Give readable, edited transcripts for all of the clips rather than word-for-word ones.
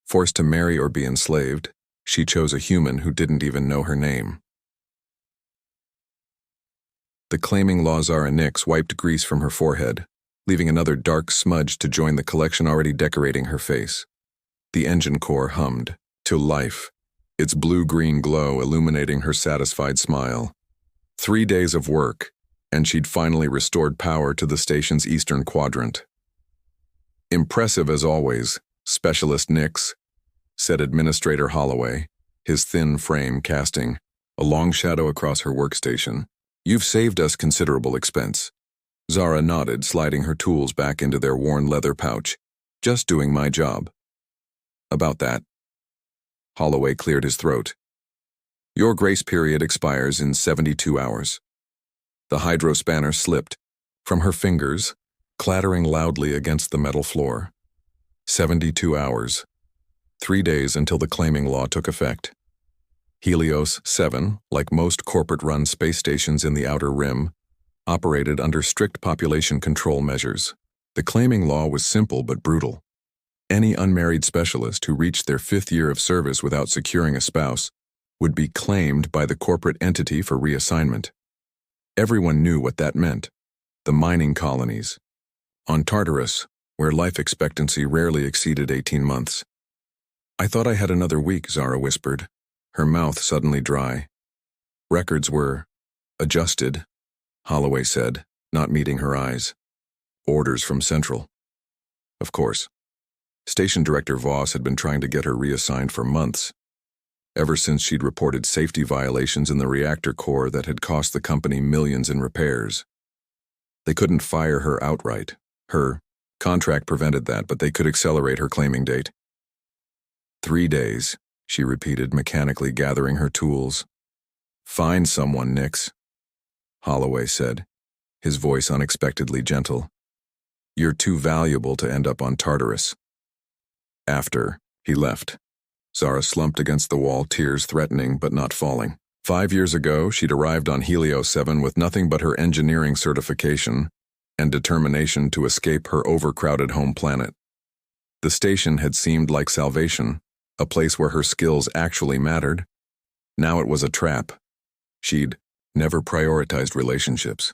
Forced to marry or be enslaved, she chose a human who didn't even know her name. The claiming law Zara Nix wiped grease from her forehead, leaving another dark smudge to join the collection already decorating her face. The engine core hummed, to life, its blue-green glow illuminating her satisfied smile. 3 days of work, and she'd finally restored power to the station's eastern quadrant. "Impressive as always, Specialist Nix," said Administrator Holloway, his thin frame casting a long shadow across her workstation. "You've saved us considerable expense." Zara nodded, sliding her tools back into their worn leather pouch. "Just doing my job." "About that." Holloway cleared his throat. "Your grace period expires in 72 hours. The hydrospanner slipped from her fingers, clattering loudly against the metal floor. 72 hours. 3 days until the claiming law took effect. Helios 7, like most corporate-run space stations in the Outer Rim, operated under strict population control measures. The claiming law was simple but brutal. Any unmarried specialist who reached their 5th year of service without securing a spouse would be claimed by the corporate entity for reassignment. Everyone knew what that meant. The mining colonies. On Tartarus, where life expectancy rarely exceeded 18 months. "I thought I had another week," Zara whispered, her mouth suddenly dry. "Records were adjusted," Holloway said, not meeting her eyes. "Orders from Central." Of course. Station Director Voss had been trying to get her reassigned for months, ever since she'd reported safety violations in the reactor core that had cost the company millions in repairs. They couldn't fire her outright. Her contract prevented that, but they could accelerate her claiming date. 3 days, she repeated, mechanically gathering her tools. "Find someone, Nix," Holloway said, his voice unexpectedly gentle. "You're too valuable to end up on Tartarus." After he left, Zara slumped against the wall, tears threatening but not falling. 5 years ago, she'd arrived on Helios 7 with nothing but her engineering certification and determination to escape her overcrowded home planet. The station had seemed like salvation, a place where her skills actually mattered. Now it was a trap. She'd never prioritized relationships.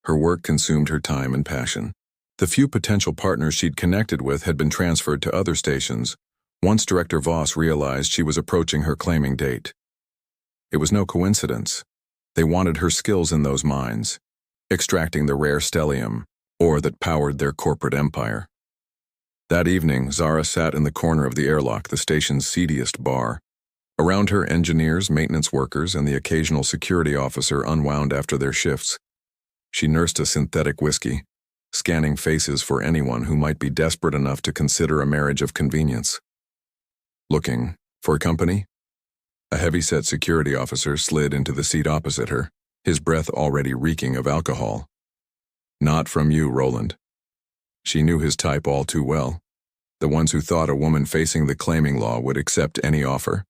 Her work consumed her time and passion. The few potential partners she'd connected with had been transferred to other stations, once Director Voss realized she was approaching her claiming date. It was no coincidence. They wanted her skills in those mines, extracting the rare stellium, ore that powered their corporate empire. That evening, Zara sat in the corner of the airlock, the station's seediest bar. Around her, engineers, maintenance workers, and the occasional security officer unwound after their shifts. She nursed a synthetic whiskey, scanning faces for anyone who might be desperate enough to consider a marriage of convenience. "Looking for company?" A heavy-set security officer slid into the seat opposite her, his breath already reeking of alcohol. "Not from you, Roland." She knew his type all too well, the ones who thought a woman facing the claiming law would accept any offer.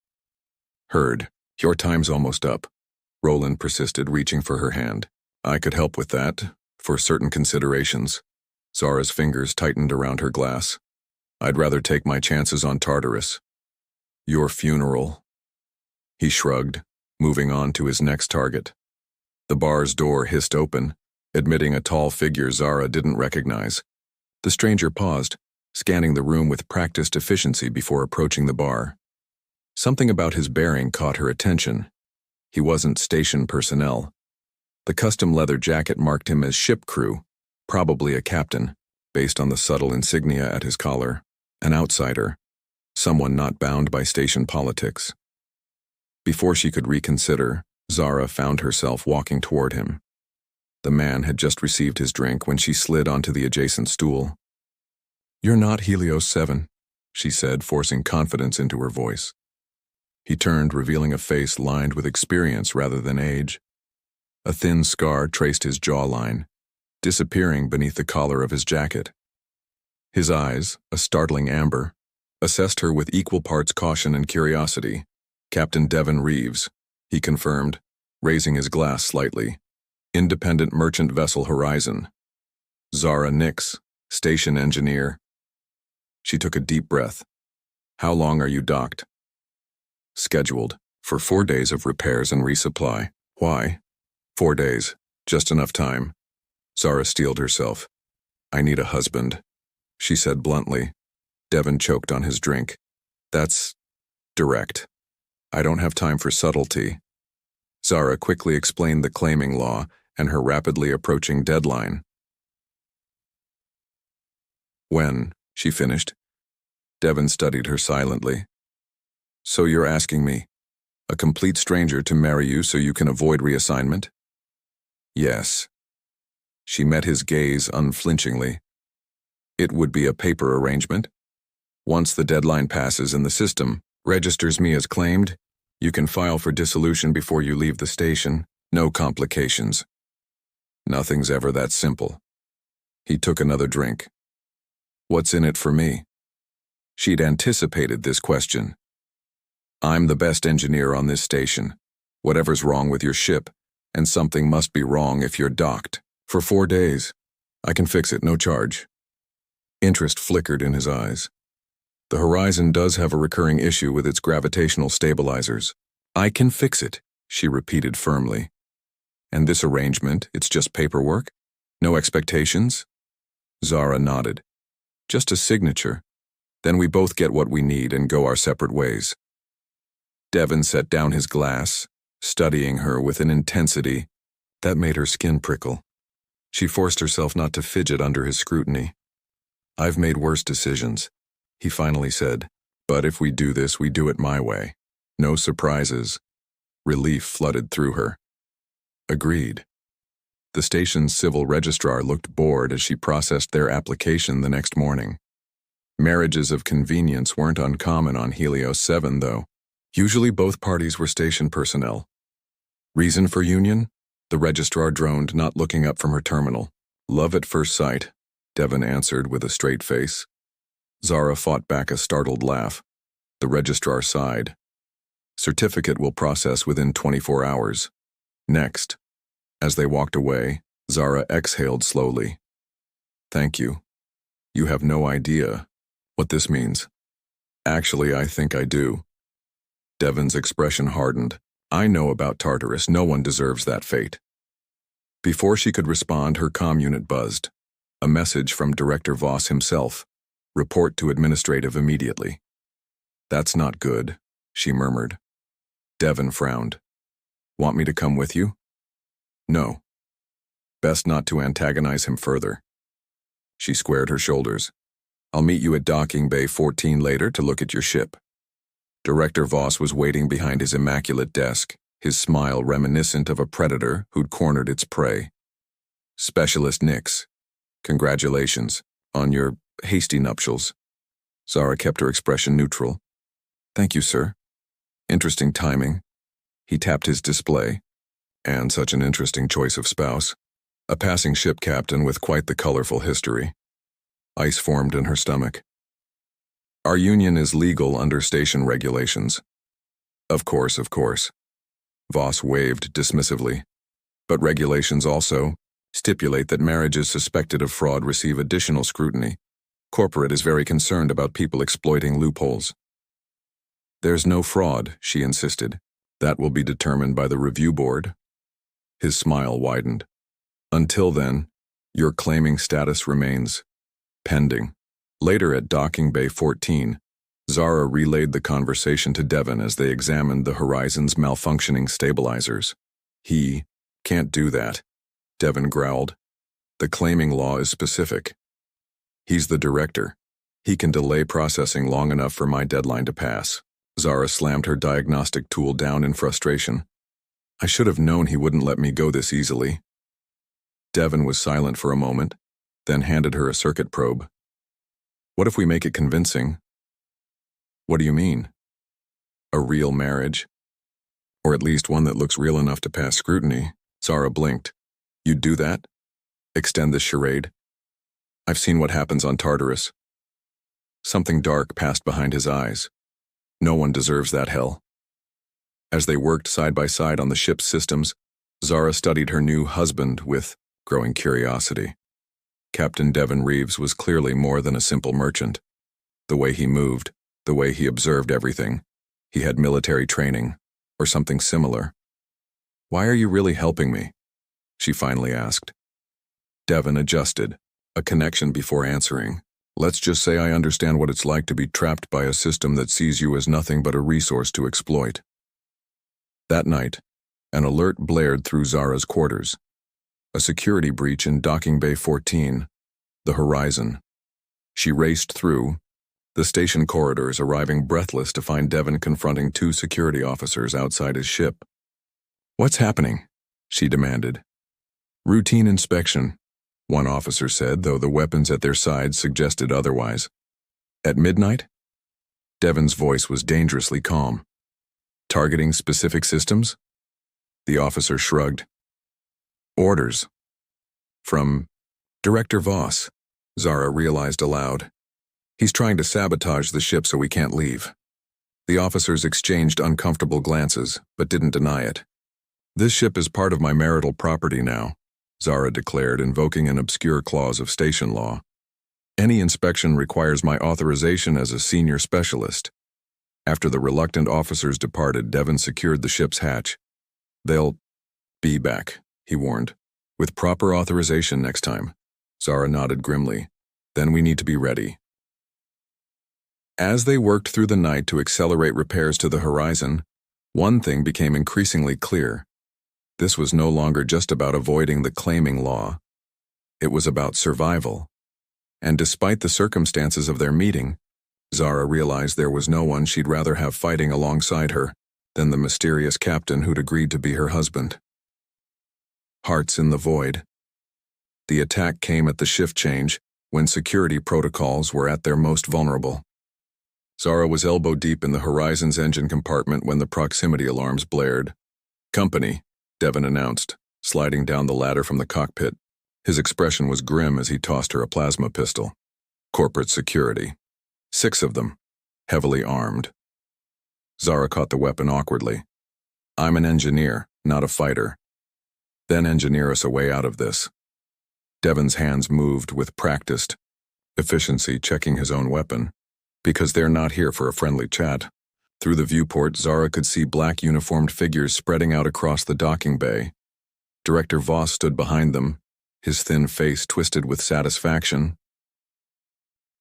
"Heard. Your time's almost up," Roland persisted, reaching for her hand. "I could help with that, for certain considerations." Zara's fingers tightened around her glass. "I'd rather take my chances on Tartarus." "Your funeral." He shrugged, moving on to his next target. The bar's door hissed open, admitting a tall figure Zara didn't recognize. The stranger paused, scanning the room with practiced efficiency before approaching the bar. Something about his bearing caught her attention. He wasn't station personnel. The custom leather jacket marked him as ship crew, probably a captain, based on the subtle insignia at his collar. An outsider, someone not bound by station politics. Before she could reconsider, Zara found herself walking toward him. The man had just received his drink when she slid onto the adjacent stool. "You're not Helios 7, she said, forcing confidence into her voice. He turned, revealing a face lined with experience rather than age. A thin scar traced his jawline, disappearing beneath the collar of his jacket. His eyes, a startling amber, assessed her with equal parts caution and curiosity. "Captain Devon Reeves," he confirmed, raising his glass slightly. "Independent Merchant Vessel Horizon." "Zara Nix, Station Engineer." She took a deep breath. How long are you docked? Scheduled for 4 days of repairs and resupply. Why? 4 days. Just enough time. Zara steeled herself. I need a husband, she said bluntly. Devon choked on his drink. That's direct. I don't have time for subtlety. Zara quickly explained the claiming law and her rapidly approaching deadline. When, she finished. Devon studied her silently. So you're asking me, a complete stranger, to marry you so you can avoid reassignment? Yes. She met his gaze unflinchingly. It would be a paper arrangement. Once the deadline passes and the system registers me as claimed, you can file for dissolution before you leave the station. No complications. Nothing's ever that simple. He took another drink. What's in it for me? She'd anticipated this question. I'm the best engineer on this station. Whatever's wrong with your ship, and something must be wrong if you're docked. For 4 days. I can fix it, no charge. Interest flickered in his eyes. The Horizon does have a recurring issue with its gravitational stabilizers. I can fix it, she repeated firmly. And this arrangement, it's just paperwork? No expectations? Zara nodded. Just a signature. Then we both get what we need and go our separate ways. Devon set down his glass, studying her with an intensity that made her skin prickle. She forced herself not to fidget under his scrutiny. I've made worse decisions, he finally said, but if we do this, we do it my way. No surprises. Relief flooded through her. Agreed. The station's civil registrar looked bored as she processed their application the next morning. Marriages of convenience weren't uncommon on Helios 7, though. Usually both parties were station personnel. Reason for union? The registrar droned, not looking up from her terminal. Love at first sight, Devon answered with a straight face. Zara fought back a startled laugh. The registrar sighed. Certificate will process within 24 hours. Next. As they walked away, Zara exhaled slowly. Thank you. You have no idea what this means. Actually, I think I do. Devon's expression hardened. I know about Tartarus. No one deserves that fate. Before she could respond, her comm unit buzzed. A message from Director Voss himself. Report to administrative immediately. That's not good, she murmured. Devon frowned. Want me to come with you? No. Best not to antagonize him further. She squared her shoulders. I'll meet you at docking bay 14 later to look at your ship. Director Voss was waiting behind his immaculate desk, his smile reminiscent of a predator who'd cornered its prey. Specialist Nix, congratulations on your hasty nuptials. Zara kept her expression neutral. Thank you, sir. Interesting timing. He tapped his display. And such an interesting choice of spouse. A passing ship captain with quite the colorful history. Ice formed in her stomach. Our union is legal under station regulations. Of course, of course. Voss waved dismissively. But regulations also stipulate that marriages suspected of fraud receive additional scrutiny. Corporate is very concerned about people exploiting loopholes. There's no fraud, she insisted. That will be determined by the review board. His smile widened. Until then, your claiming status remains pending. Later at docking bay 14, Zara relayed the conversation to Devon as they examined the Horizon's malfunctioning stabilizers. He can't do that, Devon growled. The claiming law is specific. He's the director. He can delay processing long enough for my deadline to pass. Zara slammed her diagnostic tool down in frustration. I should have known he wouldn't let me go this easily. Devon was silent for a moment, then handed her a circuit probe. What if we make it convincing? What do you mean? A real marriage? Or at least one that looks real enough to pass scrutiny? Zara blinked. You'd do that? Extend this charade? I've seen what happens on Tartarus. Something dark passed behind his eyes. No one deserves that hell. As they worked side by side on the ship's systems, Zara studied her new husband with growing curiosity. Captain Devon Reeves was clearly more than a simple merchant. The way he moved, The way he observed everything. He had military training, or something similar. "Why are you really helping me?" she finally asked. Devon adjusted, a connection before answering. "Let's just say I understand what it's like to be trapped by a system that sees you as nothing but a resource to exploit." That night, an alert blared through Zara's quarters. A security breach in Docking Bay 14, the Horizon. She raced through the station corridors, arriving breathless to find Devon confronting two security officers outside his ship. "What's happening?" she demanded. "Routine inspection," one officer said, though the weapons at their sides suggested otherwise. "At midnight?" Devon's voice was dangerously calm. "Targeting specific systems?" The officer shrugged. "Orders. From Director Voss," Zara realized aloud. "He's trying to sabotage the ship so we can't leave." The officers exchanged uncomfortable glances, but didn't deny it. "This ship is part of my marital property now," Zara declared, invoking an obscure clause of station law. "Any inspection requires my authorization as a senior specialist." After the reluctant officers departed, Devon secured the ship's hatch. "They'll be back," he warned. "With proper authorization next time." Zara nodded grimly. "Then we need to be ready." As they worked through the night to accelerate repairs to the Horizon, one thing became increasingly clear. This was no longer just about avoiding the claiming law. It was about survival. And despite the circumstances of their meeting, Zara realized there was no one she'd rather have fighting alongside her than the mysterious captain who'd agreed to be her husband. Hearts in the void. The attack came at the shift change, when security protocols were at their most vulnerable. Zara was elbow-deep in the Horizon's engine compartment when the proximity alarms blared. "Company," Devon announced, sliding down the ladder from the cockpit. His expression was grim as he tossed her a plasma pistol. "Corporate security. 6 of them, heavily armed." Zara caught the weapon awkwardly. "I'm an engineer, not a fighter. Then engineer us a way out of this." Devon's hands moved with practiced efficiency, checking his own weapon. "Because they're not here for a friendly chat." Through the viewport, Zara could see black uniformed figures spreading out across the docking bay. Director Voss stood behind them, his thin face twisted with satisfaction.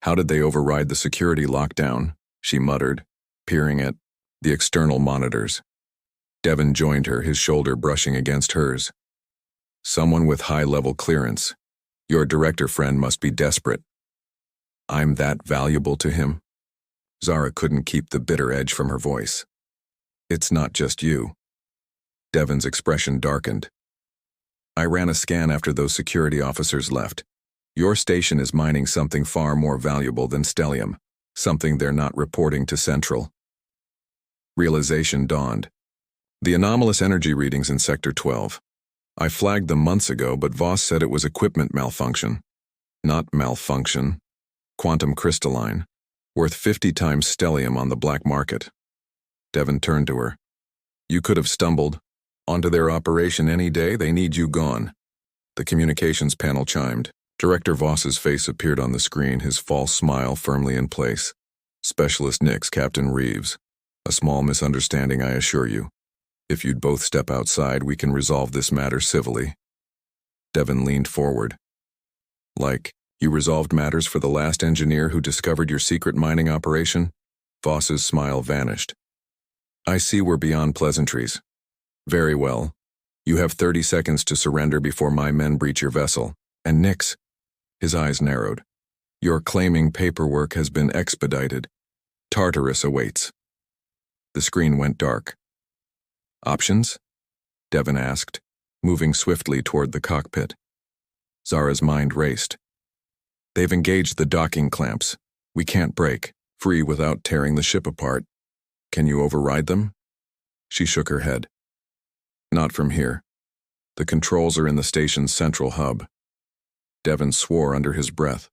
"How did they override the security lockdown?" she muttered, peering at the external monitors. Devon joined her, his shoulder brushing against hers. "Someone with high-level clearance. Your director friend must be desperate." "I'm that valuable to him?" Zara couldn't keep the bitter edge from her voice. "It's not just you." Devon's expression darkened. "I ran a scan after those security officers left. Your station is mining something far more valuable than stellium, something they're not reporting to Central." Realization dawned. "The anomalous energy readings in Sector 12. I flagged them months ago, but Voss said it was equipment malfunction." "Not malfunction. Quantum crystalline. Worth 50 times stellium on the black market." Devon turned to her. "You could have stumbled onto their operation any day. They need you gone." The communications panel chimed. Director Voss's face appeared on the screen, his false smile firmly in place. "Specialist Nix, Captain Reeves. A small misunderstanding, I assure you. If you'd both step outside, we can resolve this matter civilly." Devon leaned forward. "Like, you resolved matters for the last engineer who discovered your secret mining operation?" Voss's smile vanished. "I see we're beyond pleasantries. Very well. You have 30 seconds to surrender before my men breach your vessel. And Nix," his eyes narrowed, "your claiming paperwork has been expedited. Tartarus awaits." The screen went dark. "Options?" Devon asked, moving swiftly toward the cockpit. Zara's mind raced. "They've engaged the docking clamps. We can't break free without tearing the ship apart. Can you override them?" She shook her head. "Not from here. The controls are in the station's central hub." Devon swore under his breath.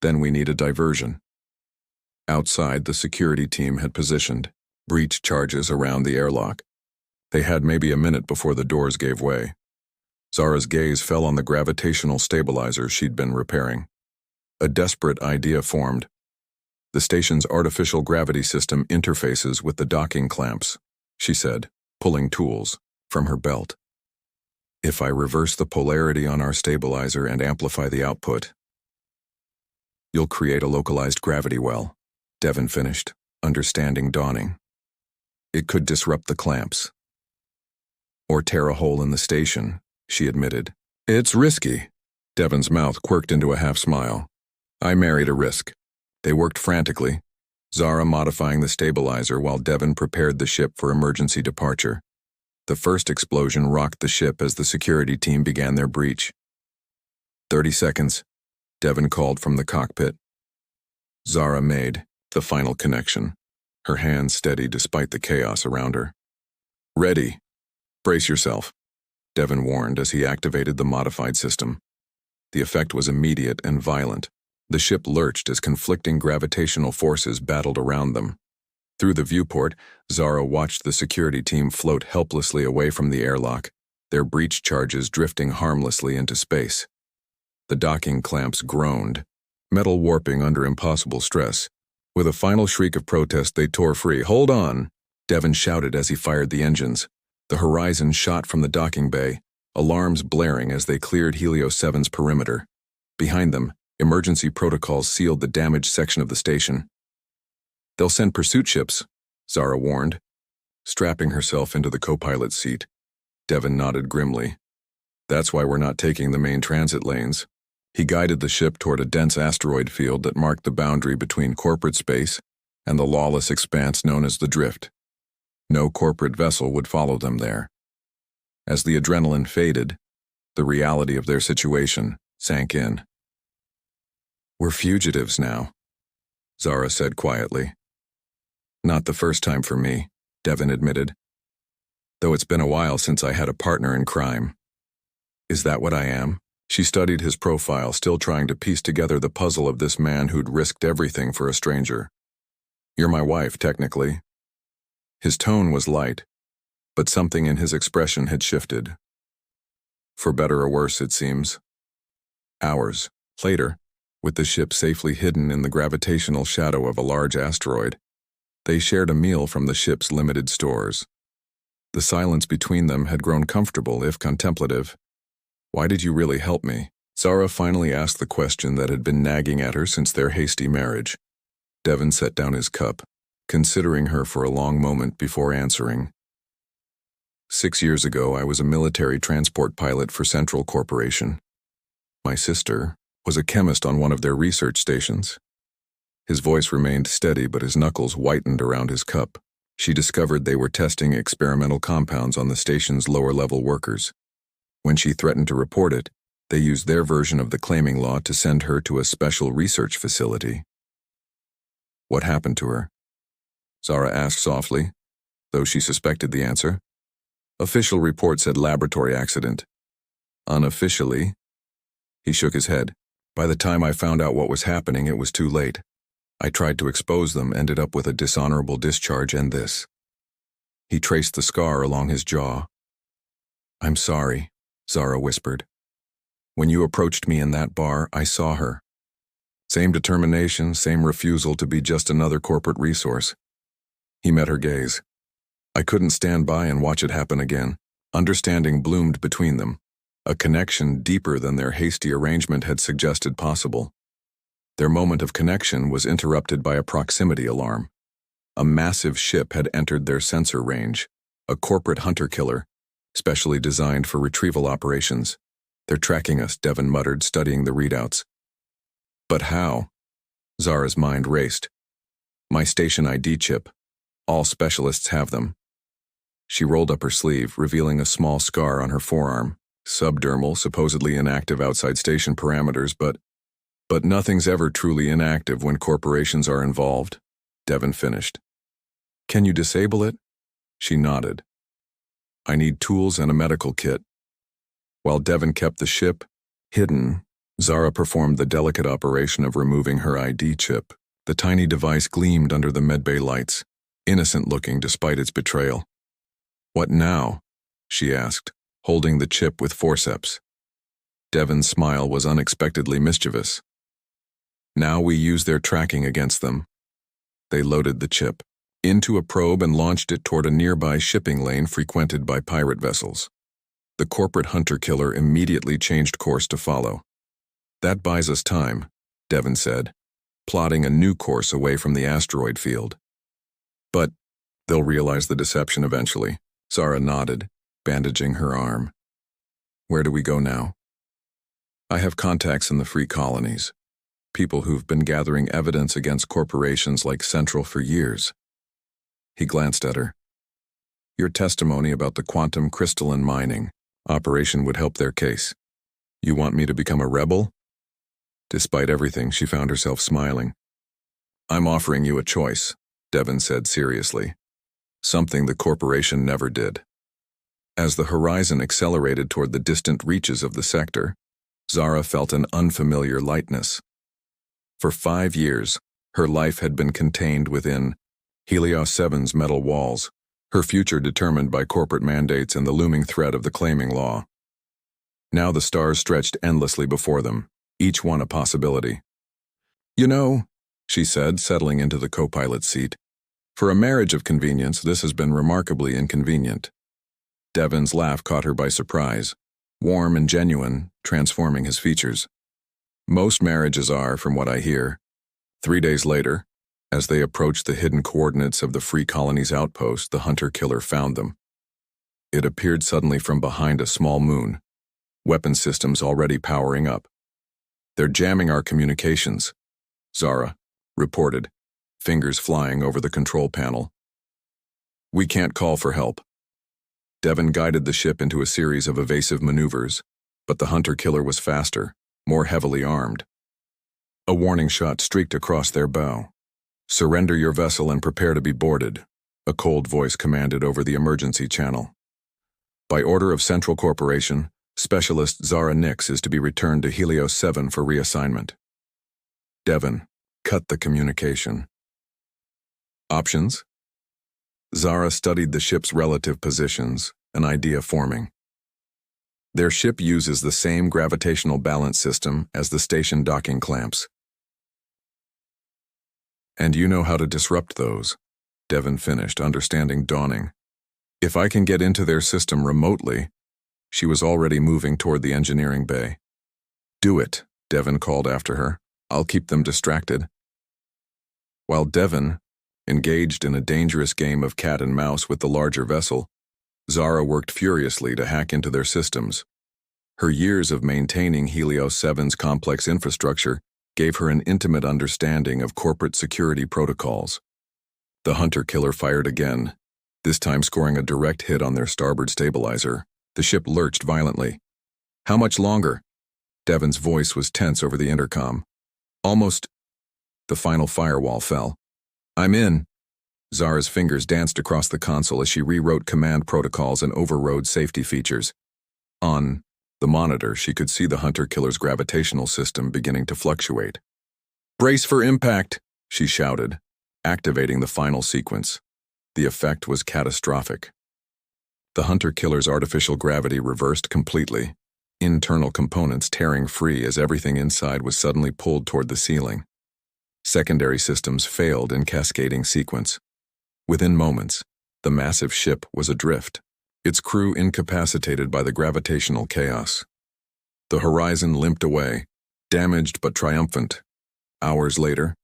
"Then we need a diversion." Outside, the security team had positioned breach charges around the airlock. They had maybe a minute before the doors gave way. Zara's gaze fell on the gravitational stabilizer she'd been repairing. A desperate idea formed. The station's artificial gravity system interfaces with the docking clamps, she said, pulling tools from her belt. If I reverse the polarity on our stabilizer and amplify the output, you'll create a localized gravity well, Devon finished, understanding dawning. It could disrupt the clamps. Or tear a hole in the station, she admitted. It's risky. Devon's mouth quirked into a half smile. I married a risk. They worked frantically, Zara modifying the stabilizer while Devon prepared the ship for emergency departure. The first explosion rocked the ship as the security team began their breach. 30 seconds, Devon called from the cockpit. Zara made the final connection, her hands steady despite the chaos around her. Ready. Brace yourself, Devon warned as he activated the modified system. The effect was immediate and violent. The ship lurched as conflicting gravitational forces battled around them. Through the viewport, Zara watched the security team float helplessly away from the airlock, their breach charges drifting harmlessly into space. The docking clamps groaned, metal warping under impossible stress. With a final shriek of protest, they tore free. Hold on, Devon shouted as he fired the engines. The horizon shot from the docking bay, alarms blaring as they cleared Helio 7's perimeter. Behind them, emergency protocols sealed the damaged section of the station. They'll send pursuit ships, Zara warned, strapping herself into the co-pilot seat. Devon nodded grimly. That's why we're not taking the main transit lanes. He guided the ship toward a dense asteroid field that marked the boundary between corporate space and the lawless expanse known as the Drift. No corporate vessel would follow them there. As the adrenaline faded, the reality of their situation sank in. We're fugitives now, Zara said quietly. Not the first time for me, Devon admitted. Though it's been a while since I had a partner in crime. Is that what I am? She studied his profile, still trying to piece together the puzzle of this man who'd risked everything for a stranger. You're my wife, technically. His tone was light, but something in his expression had shifted. For better or worse, it seems. Hours later, with the ship safely hidden in the gravitational shadow of a large asteroid, they shared a meal from the ship's limited stores. The silence between them had grown comfortable, if contemplative. Why did you really help me? Zara finally asked the question that had been nagging at her since their hasty marriage. Devon set down his cup, considering her for a long moment before answering. 6 years ago, I was a military transport pilot for Central Corporation. My sister was a chemist on one of their research stations. His voice remained steady, but his knuckles whitened around his cup. She discovered they were testing experimental compounds on the station's lower-level workers. When she threatened to report it, they used their version of the claiming law to send her to a special research facility. What happened to her? Zara asked softly, though she suspected the answer. Official report said laboratory accident. Unofficially, he shook his head. By the time I found out what was happening, it was too late. I tried to expose them, ended up with a dishonorable discharge and this. He traced the scar along his jaw. I'm sorry, Zara whispered. When you approached me in that bar, I saw her. Same determination, same refusal to be just another corporate resource. He met her gaze. I couldn't stand by and watch it happen again. Understanding bloomed between them, a connection deeper than their hasty arrangement had suggested possible. Their moment of connection was interrupted by a proximity alarm. A massive ship had entered their sensor range, a corporate hunter-killer, specially designed for retrieval operations. They're tracking us, Devon muttered, studying the readouts. But how? Zara's mind raced. My station ID chip. All specialists have them. She rolled up her sleeve, revealing a small scar on her forearm. Subdermal, supposedly inactive outside station parameters, but nothing's ever truly inactive when corporations are involved, Devon finished. Can you disable it? She nodded. I need tools and a medical kit. While Devon kept the ship hidden, Zara performed the delicate operation of removing her ID chip. The tiny device gleamed under the medbay lights, innocent-looking despite its betrayal. What now? She asked, holding the chip with forceps. Devon's smile was unexpectedly mischievous. Now we use their tracking against them, They loaded the chip into a probe and launched it toward a nearby shipping lane frequented by pirate vessels. The corporate hunter-killer immediately changed course to follow. "That buys us time," Devon said, plotting a new course away from the asteroid field. "But they'll realize the deception eventually," Zara nodded, bandaging her arm. "Where do we go now?" "I have contacts in the free colonies, people who've been gathering evidence against corporations like Central for years." He glanced at her. "Your testimony about the quantum crystalline mining operation would help their case. You want me to become a rebel?" Despite everything, she found herself smiling. "I'm offering you a choice," Devon said seriously. "Something the corporation never did." As the horizon accelerated toward the distant reaches of the sector, Zara felt an unfamiliar lightness. For 5 years, her life had been contained within Helios 7's metal walls, her future determined by corporate mandates and the looming threat of the claiming law. Now the stars stretched endlessly before them, each one a possibility. "You know," she said, settling into the co-pilot seat, "for a marriage of convenience, this has been remarkably inconvenient." Devon's laugh caught her by surprise, warm and genuine, transforming his features. "Most marriages are, from what I hear." 3 days later, as they approached the hidden coordinates of the Free Colony's outpost, the hunter-killer found them. It appeared suddenly from behind a small moon, weapon systems already powering up. "They're jamming our communications," Zara reported, fingers flying over the control panel. "We can't call for help." Devon guided the ship into a series of evasive maneuvers, but the hunter-killer was faster, more heavily armed. A warning shot streaked across their bow. "Surrender your vessel and prepare to be boarded," a cold voice commanded over the emergency channel. "By order of Central Corporation, Specialist Zara Nix is to be returned to Helios 7 for reassignment." Devon cut the communication. Options? Zara studied the ship's relative positions, an idea forming. Their ship uses the same gravitational balance system as the station docking clamps. "And you know how to disrupt those," Devon finished, understanding dawning. "If I can get into their system remotely," she was already moving toward the engineering bay. "Do it," Devon called after her. "I'll keep them distracted." While Devon, engaged in a dangerous game of cat and mouse with the larger vessel, Zara worked furiously to hack into their systems. Her years of maintaining Helios 7's complex infrastructure gave her an intimate understanding of corporate security protocols. The hunter-killer fired again, this time scoring a direct hit on their starboard stabilizer. The ship lurched violently. "How much longer?" Devon's voice was tense over the intercom. "Almost." The final firewall fell. "I'm in." Zara's fingers danced across the console as she rewrote command protocols and overrode safety features. On the monitor, she could see the hunter-killer's gravitational system beginning to fluctuate. "Brace for impact," she shouted, activating the final sequence. The effect was catastrophic. The hunter-killer's artificial gravity reversed completely, internal components tearing free as everything inside was suddenly pulled toward the ceiling. Secondary systems failed in cascading sequence. Within moments, the massive ship was adrift, its crew incapacitated by the gravitational chaos. The horizon limped away, damaged but triumphant. Hours later,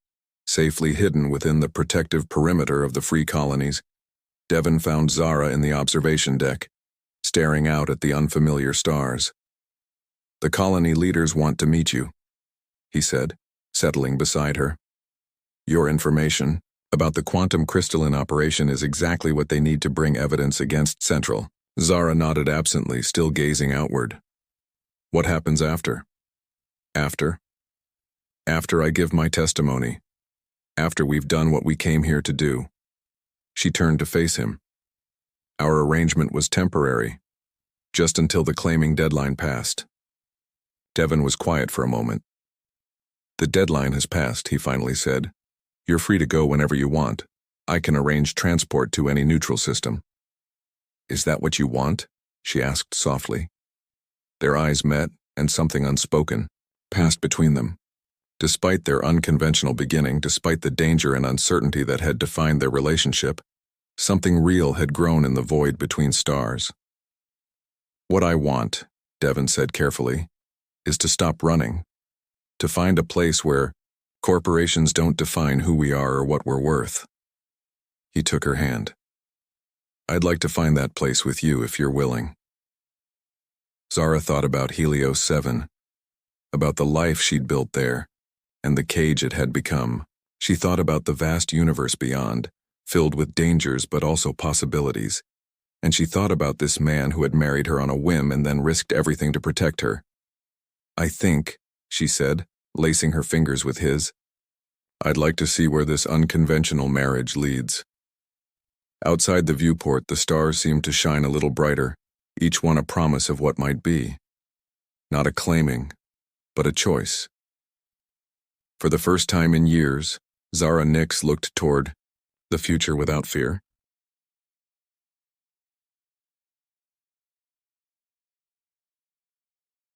safely hidden within the protective perimeter of the Free Colonies, Devon found Zara in the observation deck, staring out at the unfamiliar stars. "The colony leaders want to meet you," he said, settling beside her. "Your information about the quantum crystalline operation is exactly what they need to bring evidence against Central." Zara nodded absently, still gazing outward. "What happens after?" "After? After I give my testimony. After we've done what we came here to do." She turned to face him. "Our arrangement was temporary, just until the claiming deadline passed." Devon was quiet for a moment. "The deadline has passed," he finally said. "You're free to go whenever you want. I can arrange transport to any neutral system." "Is that what you want?" she asked softly. Their eyes met, and something unspoken passed between them. Despite their unconventional beginning, despite the danger and uncertainty that had defined their relationship, something real had grown in the void between stars. "What I want," Devon said carefully, "is to stop running, to find a place where corporations don't define who we are or what we're worth." He took her hand. "I'd like to find that place with you if you're willing." Zara thought about Helios 7, about the life she'd built there, and the cage it had become. She thought about the vast universe beyond, filled with dangers but also possibilities. And she thought about this man who had married her on a whim and then risked everything to protect her. "I think," she said, lacing her fingers with his, "I'd like to see where this unconventional marriage leads." Outside the viewport, the stars seemed to shine a little brighter, each one a promise of what might be. Not a claiming, but a choice. For the first time in years, Zara Nix looked toward the future without fear.